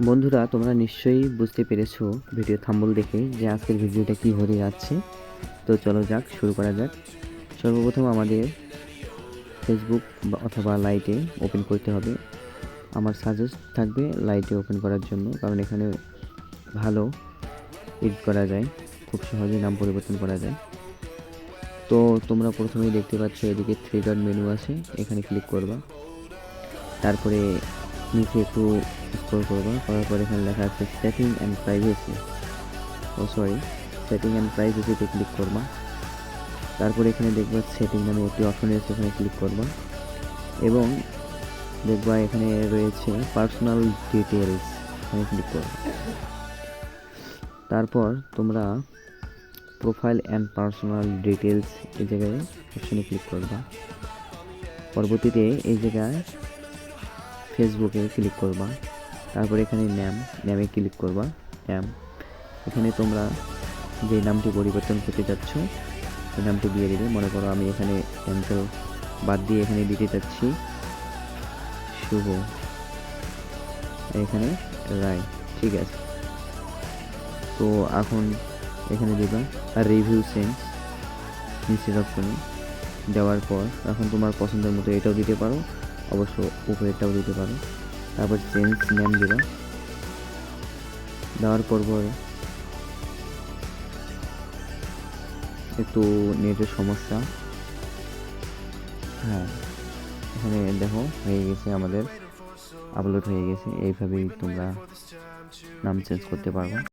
বন্ধুরা, তোমরা নিশ্চয়ই বুঝতে পেরেছো ভিডিও থাম্বনেল দেখে যে আজকের ভিডিওটা কী হতে যাচ্ছে। তো চলো যাক, শুরু করা যাক। সর্বপ্রথম আমাদের ফেসবুক অথবা লাইটে ওপেন করতে হবে। আমার সাজেস্ট থাকবে লাইটে ওপেন করার জন্য, কারণ এখানে ভালো এডিট করা যায়, খুব সহজে নাম পরিবর্তন করা যায়। তো তোমরা প্রথমেই দেখতে পাচ্ছ এদিকে থ্রি ডট মেনু আছে, এখানে ক্লিক করবা। তারপরে নিচে একটু স্ক্রল করবা, করার পর এখানে লেখা আছে setting and privacy. Setting and প্রাইভেসিতে ক্লিক করবা। তারপরে এখানে দেখবা সেটিং নামে একটি অপশন রয়েছে, এখানে ক্লিক করবা এবং দেখবা এখানে রয়েছে পার্সোনাল ডিটেলস, এখানে ক্লিক করবা। তারপর তোমরা প্রোফাইল অ্যান্ড পার্সোনাল ডিটেলস এই জায়গায় অপশনে ক্লিক করবা। পরবর্তীতে এই জায়গায় ফেসবুকে ক্লিক করবা। তারপর এখানে নেমে ক্লিক করবা। নেম, এখানে তোমরা যে নামটি পরিবর্তন করতে চাচ্ছ এই নামটি দিয়ে দেবে। মনে করো আমি এখানে ক্যান্সেল বাদ দিয়ে এখানে দিতে চাচ্ছি শুভ, এখানে রায়। ঠিক আছে, তো এখন এখানে দেবা আর রিভিউ সেন্স নিচের অপশনে দেওয়ার পর এখন তোমার পছন্দের মতো এটাও দিতে পারো, অবশ্য উপরেরটাও দিতে পারো। তারপর চেঞ্জ নেম দেবা। দেওয়ার পর একটু নেটের সমস্যা, হ্যাঁ এখানে দেখো হয়ে গেছে, আমাদের আপলোড হয়ে গেছে। এইভাবেই তোমরা নাম চেঞ্জ করতে পারবে।